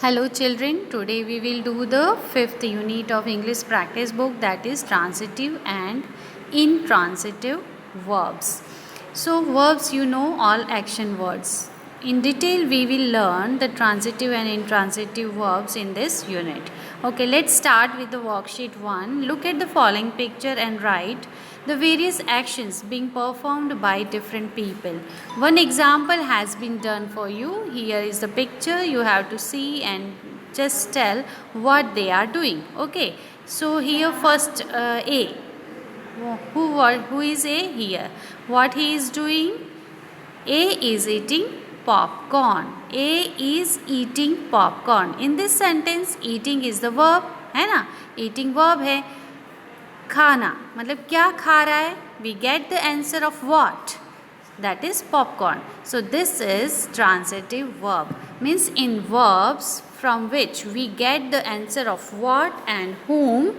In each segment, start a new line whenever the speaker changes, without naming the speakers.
Hello children, today we will do the fifth unit of English practice book, that is transitive and intransitive verbs. So verbs, you know, all action words. In detail we will learn the transitive and intransitive verbs in this unit. Okay, let's start with the worksheet 1. Look at the following picture and write the various actions being performed by different people. One example has been done for you. Here is the picture. You have to see and just tell what they are doing. Okay, so here first A. Who is A here? What he is doing? A is eating popcorn. A is eating popcorn. In this sentence, eating is the verb, है ना? Eating verb है. खाना मतलब क्या खा रहा है? We get the answer of what? That is popcorn. So this is transitive verb. Means in verbs from which we get the answer of what and whom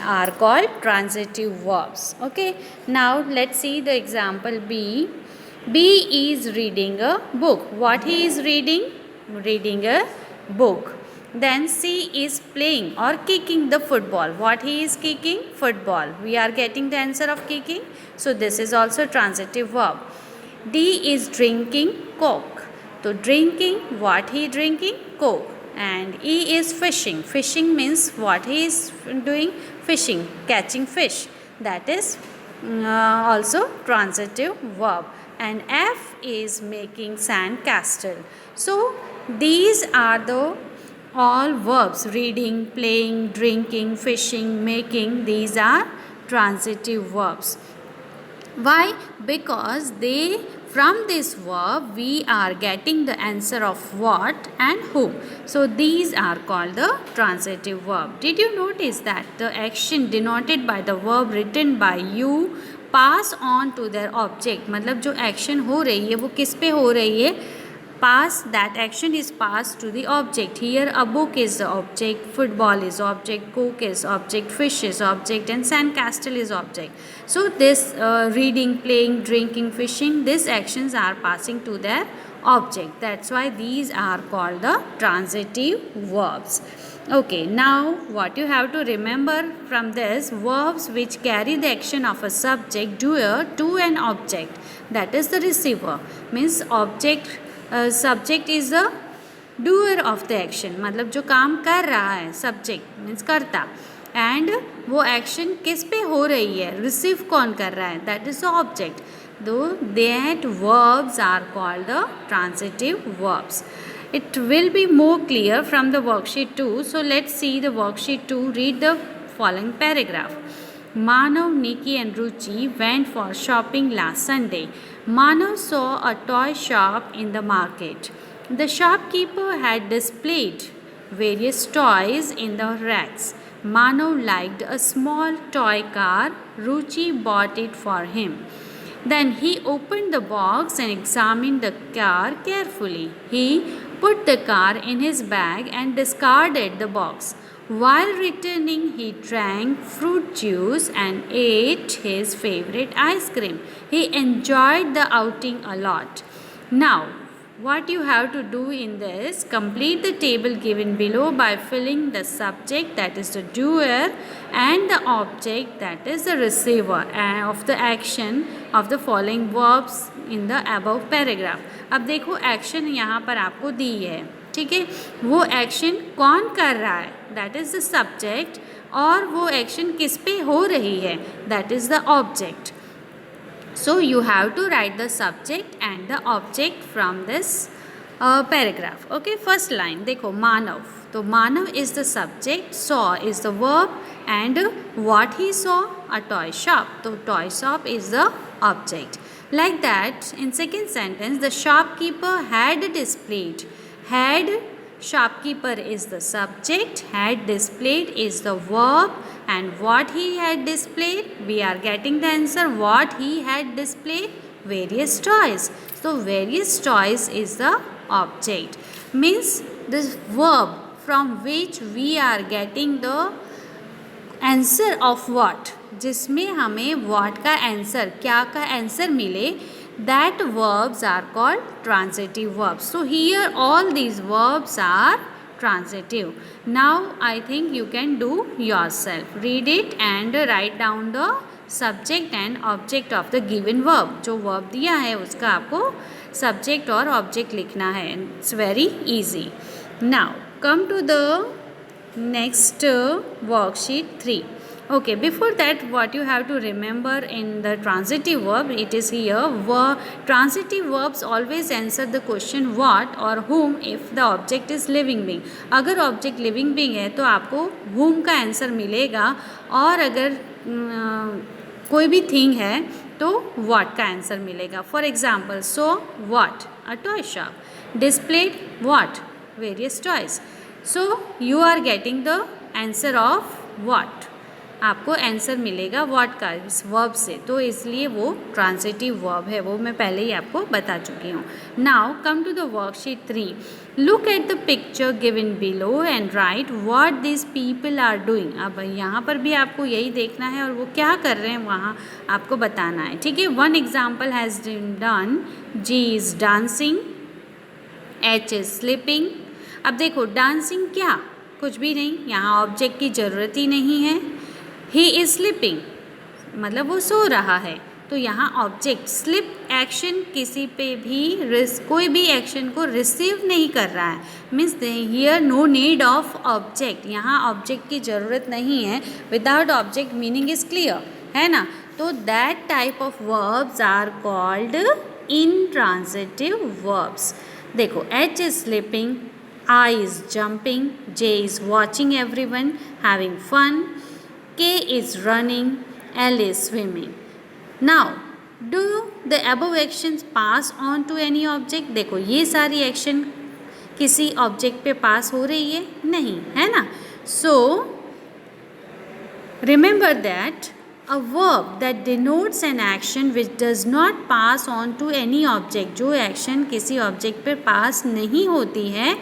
are called transitive verbs. Okay. Now let's see the example B. B is reading a book. What he is reading? Reading a book. Then C is playing or kicking the football. What he is kicking? Football. We are getting the answer of kicking. So this is also transitive verb. D is drinking Coke. So drinking, what he drinking? Coke. And E is fishing. Fishing means what he is doing? Fishing, catching fish. That is also transitive verb. And F is making sand castle. So these are the all verbs: reading, playing, drinking, fishing, making. These are transitive verbs. Why? Because from this verb we are getting the answer of what and whom. So these are called the transitive verb. Did you notice that the action denoted by the verb written by you pass on to their object? मतलब जो action हो रही है वो किस पे हो रही है? Pass, that action is passed to the object. Here a book is the object, football is object, Coke is object, fish is object, and sandcastle is object. So this reading, playing, drinking, fishing, these actions are passing to their object. That's why these are called the transitive verbs. Okay, now what you have to remember from this: verbs which carry the action of a subject, doer, to an object, that is the receiver. Means object, subject is the doer of the action, मतलब जो काम कर रहा है subject means करता, and वो action किस पे हो रही है, रिसीव कौन कर रहा है, दैट इज द ऑब्जेक्ट. दो that verbs are called the transitive verbs. It will be more clear from the worksheet 2. So let's see the worksheet 2. Read the following paragraph. Manav, Nikki and Ruchi went for shopping last Sunday. Manav saw a toy shop in the market. The shopkeeper had displayed various toys in the racks. Manav liked a small toy car. Ruchi bought it for him. Then he opened the box and examined the car carefully. He put the car in his bag and discarded the box. While returning, he drank fruit juice and ate his favorite ice cream. He enjoyed the outing a lot. Now, what you have to do in this, complete the table given below by filling the subject, that is the doer, and the object, that is the receiver, of the action of the following verbs in the above paragraph. अब देखो action यहाँ पर आपको दी है, ठीक है, वो action कौन कर रहा है, दैट इज़ द सब्जेक्ट, और वो एक्शन किस पे हो रही है, that is the object. So you have to write the subject and the object from this paragraph. Okay, first line देखो मानव, तो मानव is the subject, saw is the verb, and what he saw, a toy shop, तो toy shop is the object. Like that, in second sentence, the shopkeeper had displayed. Had, shopkeeper is the subject, had displayed is the verb, and what he had displayed, we are getting the answer what he had displayed, various toys. So various toys is the object. Means this verb from which we are getting the answer of what, जिसमें हमें what का answer, क्या का answer मिले, that verbs are called transitive verbs. So here all these verbs are transitive. Now I think you can do yourself. Read it and write down the subject and object of the given verb. जो verb दिया है उसका आपको subject और object लिखना है. It's very easy. Now come to the next worksheet 3. Okay, before that what you have to remember in the transitive verb, it is here transitive verbs always answer the question what or whom if the object is living being. अगर object living being है तो आपको whom का answer मिलेगा, और अगर कोई भी thing है तो what का आंसर मिलेगा. For example, so what, a toy shop. Displayed what, various toys. So you are getting the answer of what. आपको आंसर मिलेगा व्हाट का इस वर्ब से, तो इसलिए वो ट्रांजिटिव वर्ब है, वो मैं पहले ही आपको बता चुकी हूँ. Now come to the worksheet 3. Look at the picture given below and write what this people are doing. अब यहाँ पर भी आपको यही देखना है और वो क्या कर रहे हैं वहाँ आपको बताना है. ठीक है. One example has been done. G is dancing, H is sleeping. अब देखो डांसिंग क्या, कुछ भी नहीं, यहाँ ऑब्जेक्ट की ज़रूरत ही नहीं है. ही इज़ स्लीपिंग मतलब वो सो रहा है, तो यहाँ ऑब्जेक्ट स्लिप एक्शन किसी पे भी कोई भी एक्शन को रिसीव नहीं कर रहा है. Means here no need of object, यहाँ ऑब्जेक्ट की ज़रूरत नहीं है. Without object meaning is clear है ना. तो that type of verbs are called intransitive verbs. देखो H is sleeping, I is jumping, J is watching everyone having fun, K is running, L is swimming. Now, do the above actions pass on to any object? देखो ये सारी action किसी object पे पास हो रही है नहीं, है ना. So, remember that a verb that denotes an action which does not pass on to any object, जो एक्शन किसी ऑब्जेक्ट पे पास नहीं होती है,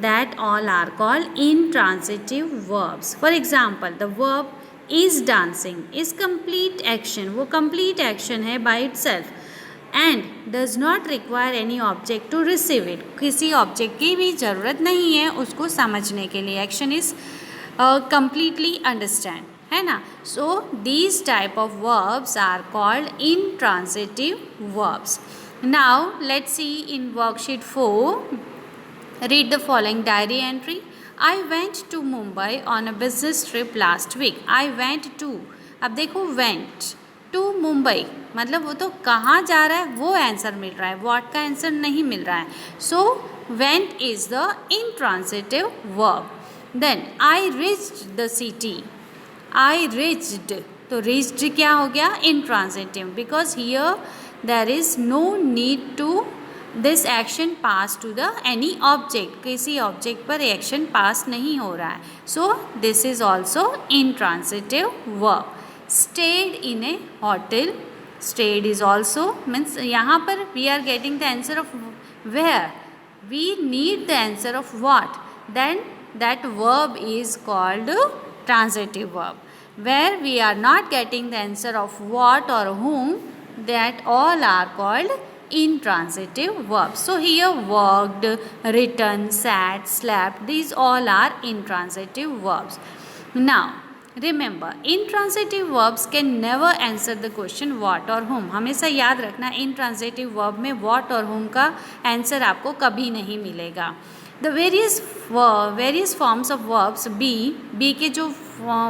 that all are called intransitive verbs. For example, the verb is dancing is complete action, वो complete action है by itself and does not require any object to receive it. किसी object की भी ज़रूरत नहीं है उसको समझने के लिए. एक्शन इज़ completely understand, है ना. So these type of verbs are called intransitive verbs. Now let's see in worksheet 4. Read the following diary entry. I went to Mumbai on a business trip last week. I went to, अब देखो went to Mumbai मतलब वो तो कहाँ जा रहा है वो आंसर मिल रहा है, what का आंसर नहीं मिल रहा है. So went is the intransitive verb. Then I reached the city. I reached, तो reached क्या हो गया, intransitive, because here there is no need to this action pass to the any object, किसी ऑब्जेक्ट पर एक्शन पास नहीं हो रहा है. So this is also intransitive verb. Stayed in a hotel, stayed is also means यहाँ पर we are getting the answer of where, we need the answer of what, then that verb is called transitive verb. Where we are not getting the answer of what और whom, that all are called intransitive verbs. So here worked, written, sat, slept, these all are intransitive verbs. Now remember, intransitive verbs can never answer the question what or whom. हमेशा याद रखना intransitive verb में what और whom का answer आपको कभी नहीं मिलेगा. The various forms of verbs, be के जो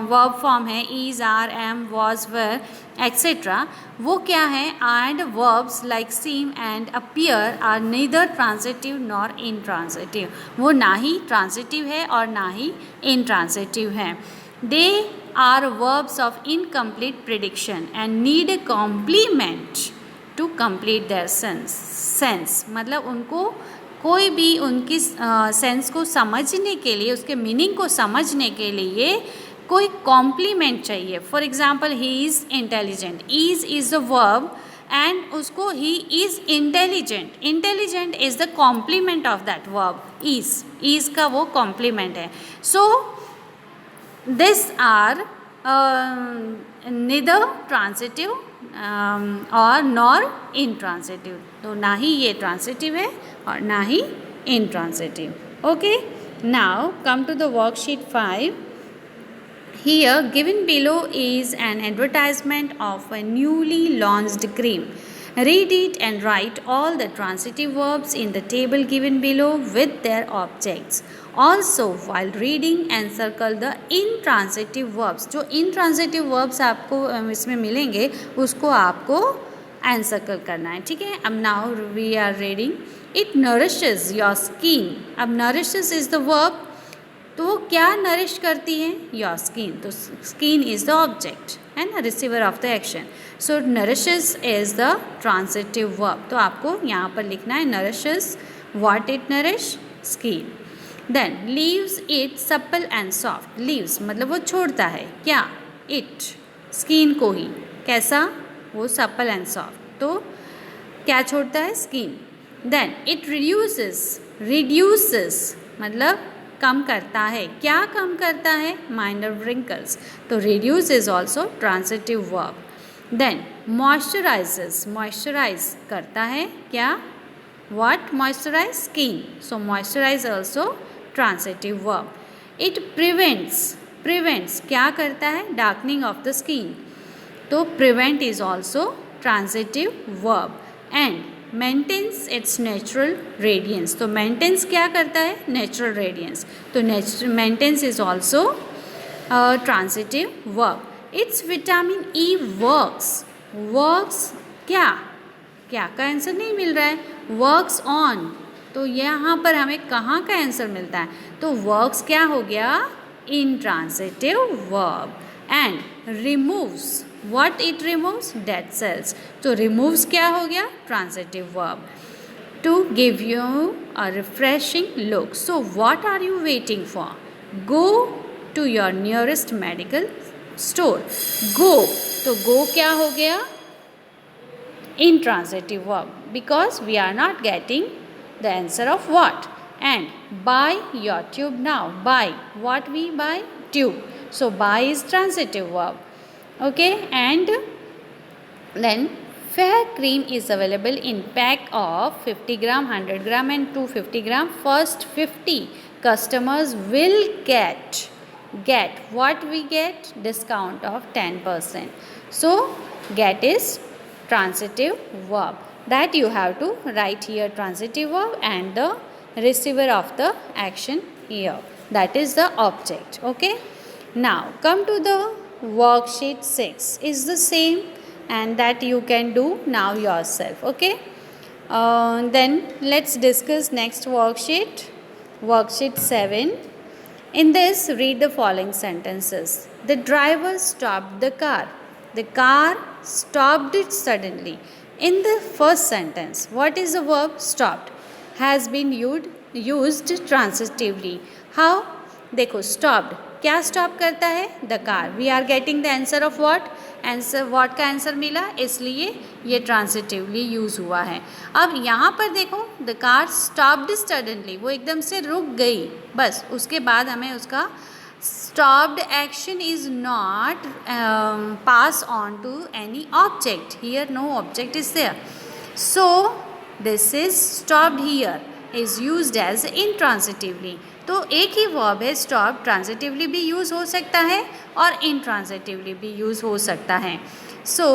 verb form है is, are, am, was, were, etc. वो क्या है, and verbs like seem and appear are neither transitive nor intransitive. वो ना ही transitive है और ना ही intransitive है. They are verbs of incomplete prediction and need a complement to complete their sense. मतलब उनको कोई भी उनकी सेंस को समझने के लिए, उसके मीनिंग को समझने के लिए कोई कॉम्प्लीमेंट चाहिए. For example he is intelligent, is the verb and उसको he is intelligent, intelligent is the complement of that verb. Is का वो कॉम्प्लीमेंट है. So this are neither transitive और नॉर इंट्रांसिटिव. तो ना ही ये ट्रांसिटिव है और ना ही intransitive. Okay, Now come to the worksheet 5. Here given below is an advertisement of a newly launched cream. Read it and write all the transitive verbs in the table given below with their objects. Also while reading and circle the intransitive verbs. जो intransitive verbs आपको इसमें मिलेंगे उसको आपको encircle करना है, ठीक है. अब now we are reading. It nourishes your skin. अब नरिशेज इज द वर्ब, तो वो क्या नरिश करती है? Your skin. तो स्किन इज द ऑब्जेक्ट है ना, receiver of the action. So nourishes is the transitive verb. तो आपको यहाँ पर लिखना है nourishes. What it nourish? Skin. Then leaves it supple and soft. Leaves मतलब वो छोड़ता है क्या? इट, स्किन को ही. कैसा? वो सप्पल एंड सॉफ्ट. तो क्या छोड़ता है? स्किन. देन इट रिड्यूसेस मतलब कम करता है. क्या कम करता है? Minor wrinkles. तो reduce is also transitive verb. Then moisturises. Moisturise करता है क्या? What? Moisturise skin. So moisturise also transitive verb. It prevents क्या करता है? Darkening of the skin. तो prevent is also transitive verb. And maintains its natural radiance. तो maintains क्या करता है? Natural radiance. तो maintains is also transitive verb. Its vitamin E works क्या? क्या का आंसर नहीं मिल रहा है? Works on. तो यहाँ पर हमें कहाँ का आंसर मिलता है? तो वर्क्स क्या हो गया? Intransitive verb. And removes. What it removes? Dead cells. तो removes क्या हो गया? Transitive verb. To give you a refreshing look. So what are you waiting for? Go to your nearest medical store. Go. तो go क्या हो गया? Intransitive verb. Because we are not getting the answer of what. And buy your tube now. Buy. What we buy? Tube. So buy is transitive verb. Okay, and then fair cream is available in pack of 50 gram, 100 gram and 250 gram. First 50 customers will get what we get? Discount of 10%. So get is transitive verb. That you have to write here transitive verb and the receiver of the action here. That is the object. Okay. Now come to the worksheet 6 is the same and that you can do now yourself. Okay, then let's discuss next worksheet. Worksheet 7. In this, read the following sentences. The driver stopped the car. The car stopped it suddenly. In the first sentence, what is the verb? Stopped has been used transitively. How? देखो stopped क्या stop करता है? The car. We are getting the answer of what? Answer what का आंसर मिला, इसलिए ये ट्रांसिटिवली use हुआ है. अब यहाँ पर देखो द कार स्टॉप्ड सडनली. वो एकदम से रुक गई, बस. उसके बाद हमें उसका stopped action is not pass on to any object. Here no object is there. So this is stopped here is used as intransitively. तो एक ही वर्ब है स्टॉप, ट्रांजिटिवली भी यूज़ हो सकता है और इंट्रांजिटिवली भी यूज़ हो सकता है. So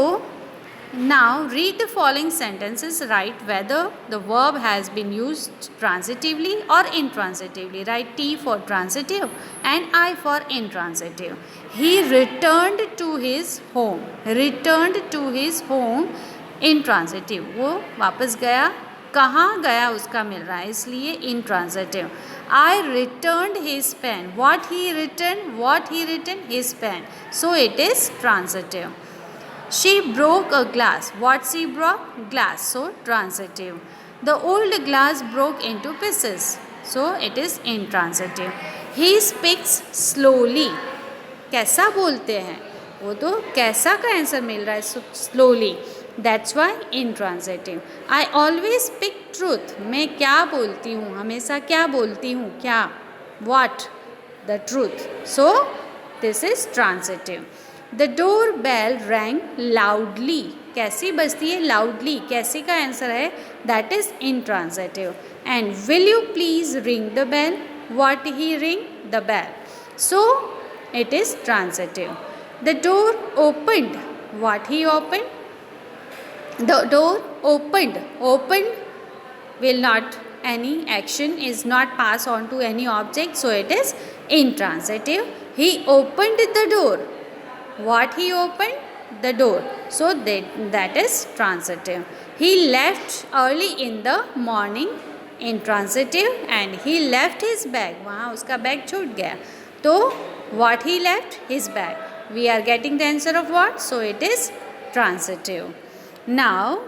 now read the following sentences. Write whether the verb has been used transitively और intransitively. Write T for transitive and I for intransitive. He returned to his home. Returned to his home intransitive. वो वापस गया. कहाँ गया उसका मिल रहा है, इसलिए intransitive. I returned his pen. What he returned? His pen. So it is transitive. She broke a glass. What she broke? Glass. So transitive. The old glass broke into pieces. So it is intransitive. He speaks slowly. कैसा बोलते हैं? वो तो कैसा का answer मिल रहा है, slowly. That's why intransitive. I always speak truth. मैं क्या बोलती हूँ? हमेशा क्या बोलती हूँ? क्या? What? The truth. So this is transitive. The doorbell rang loudly. कैसी बजती है? Loudly. कैसी का आंसर है? That is intransitive. And will you please ring the bell? what he ring? The bell. So it is transitive. The door opened. What he opened? The door opened. Opened will not, any action is not pass on to any object, so it is intransitive. He opened the door. What he opened? The door. So that is transitive. He left early in the morning, intransitive. And he left his bag. वहाँ उसका bag छूट गया. तो what he left? His bag. We are getting the answer of what? So it is transitive. Now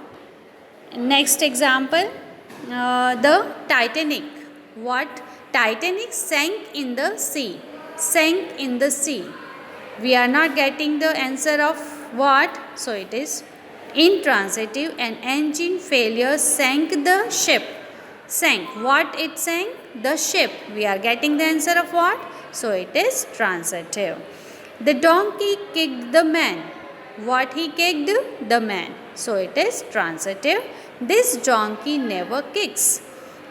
next example, the Titanic. What? Titanic sank in the sea. Sank in the sea. We are not getting the answer of what? So it is intransitive. An engine failure sank the ship. Sank. What it sank? The ship. We are getting the answer of what? So it is transitive. The donkey kicked the man. What he kicked? The man. So it is transitive. This donkey never kicks.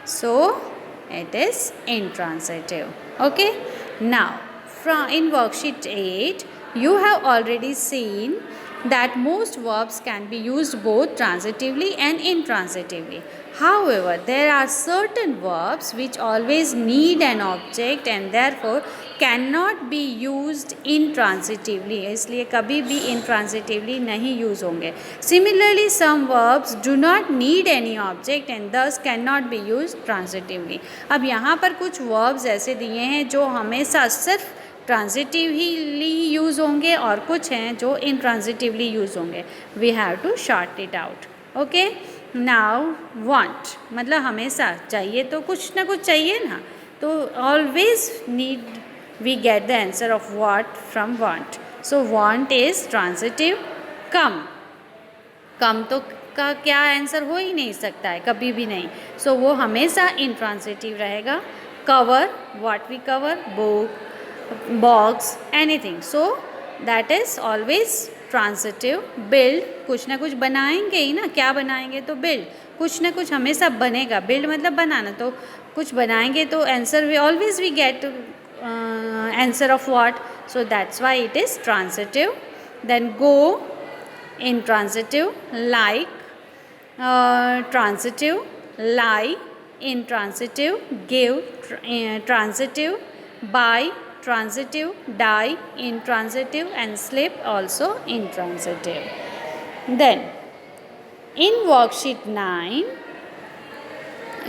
So it is intransitive. Okay. Now in worksheet 8, you have already seen that most verbs can be used both transitively and intransitively. However, there are certain verbs which always need an object and therefore cannot be used intransitively. इसलिए कभी भी intransitively नहीं use होंगे. Similarly, some verbs do not need any object and thus cannot be used transitively. अब यहाँ पर कुछ verbs ऐसे दिए हैं जो हमेशा सिर्फ ट्रांजिटिवली यूज़ होंगे और कुछ हैं जो इंट्रांजिटिवली यूज़ होंगे. We have to sort it out. Okay. Now want मतलब हमेशा चाहिए, तो कुछ ना कुछ चाहिए ना, तो always need we get the answer of what from want. So want is transitive. Come, come तो का क्या आंसर हो ही नहीं सकता है, कभी भी नहीं. सो वो हमेशा इंट्रांजिटिव रहेगा. Cover, what we cover, book, box, anything. So that is always transitive. Build, कुछ ना कुछ बनाएंगे ही ना, क्या बनाएंगे? तो build, कुछ ना कुछ हमेशा बनेगा. build मतलब बनाना, तो कुछ बनाएंगे तो answer we always we get answer of what. So that's why it is transitive. Then go, intransitive. Like, transitive. Lie, intransitive. Give, transitive. Buy, transitive. Die, intransitive. And slip also intransitive. Then in worksheet 9,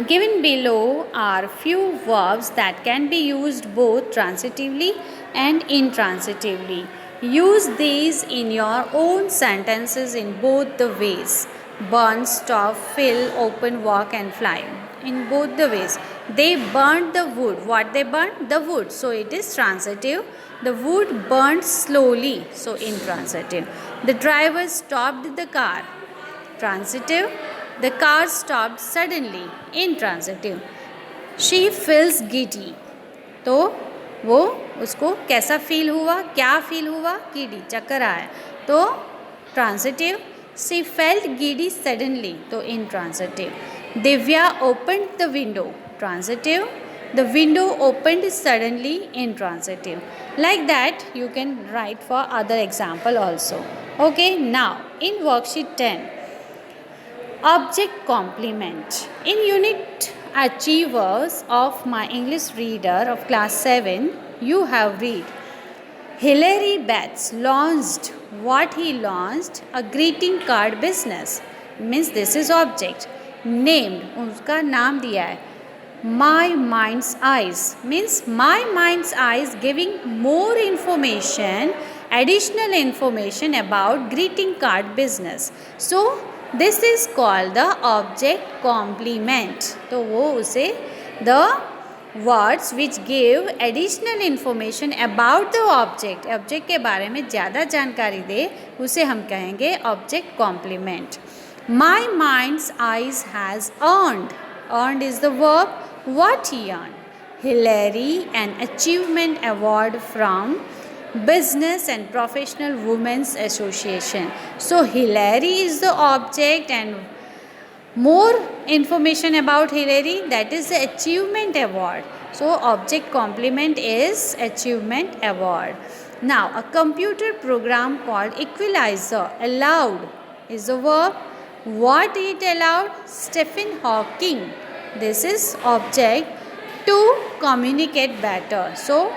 given below are few verbs that can be used both transitively and intransitively. Use these in your own sentences in both the ways. Burn, stop, fill, open, walk and fly. In both the ways. They burnt the wood. What they burnt? The wood. So it is transitive. The wood burnt slowly. So intransitive. The driver stopped the car. Transitive. The car stopped suddenly. Intransitive. She feels giddy. तो वो उसको कैसा feel हुआ, क्या feel हुआ? Giddy, चक्कर आया. तो transitive. She felt giddy suddenly. तो intransitive. Divya opened the window. Transitive. The window opened suddenly. Intransitive. Like that you can write for other example also. Okay. Now in worksheet 10, object complement. In unit achievers of my English reader of class 7, you have read Hilary Betts launched. What he launched? A greeting card business. Means this is object. Named, उसका नाम दिया है. My mind's eyes means my mind's eyes giving more information, additional information about greeting card business. So this is called the object complement. तो वो उसे the words which give additional information about the object, object के बारे में ज़्यादा जानकारी दे, उसे हम कहेंगे object complement. My mind's eyes has earned. Earned is the verb. What he earned? Hilary, an achievement award from Business and Professional Women's Association. So Hilary is the object and more information about Hilary, that is the achievement award. So object complement is achievement award. Now a computer program called equalizer allowed is the verb. What it allowed? Stephen Hawking. This is object to communicate better. So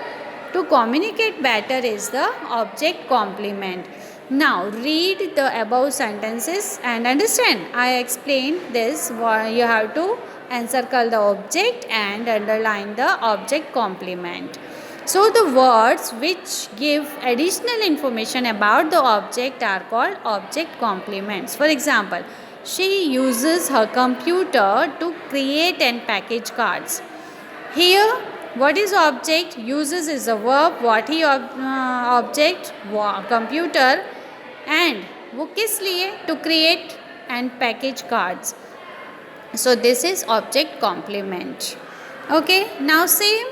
to communicate better is the object complement. Now read the above sentences and understand. I explained this. You have to encircle the object and underline the object complement. So the words which give additional information about the object are called object complements. For example, she uses her computer to create and package cards. Here what is object? Uses is a verb. What he object? Computer. And वो किस लिए? To create and package cards. So this is object complement. Okay, now same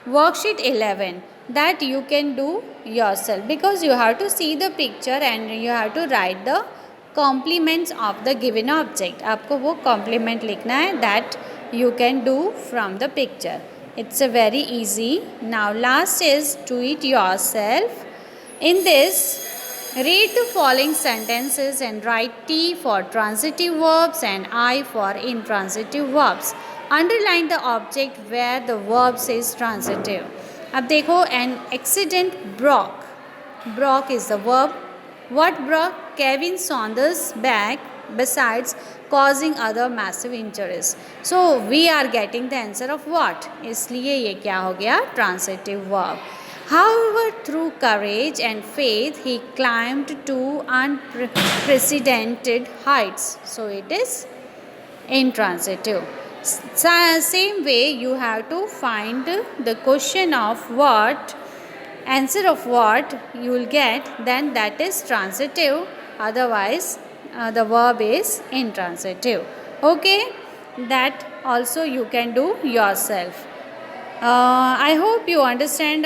worksheet 11 that you can do yourself, because you have to see the picture and you have to write the complements of the given object. आपको वो complement लिखना है that you can do from the picture. It's a very easy. Now last is do it yourself. In this, read the following sentences and write T for transitive verbs and I for intransitive verbs. Underline the object where the verb says transitive. अब देखो, an accident broke. Broke is the verb. What broke? Kevin Saunders' back, besides causing other massive injuries. So we are getting the answer of what? इसलिए ये क्या हो गया? Transitive verb. However, through courage and faith, he climbed to unprecedented heights. So it is intransitive. Same way, you have to find the question of what, answer of what you will get, then that is transitive. Otherwise, the verb is intransitive. Okay, that also you can do yourself. I hope you understand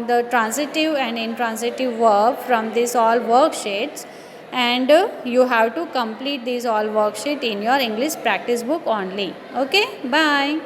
the transitive and intransitive verb from these all worksheets, and you have to complete these all worksheet in your English practice book only. Okay, bye.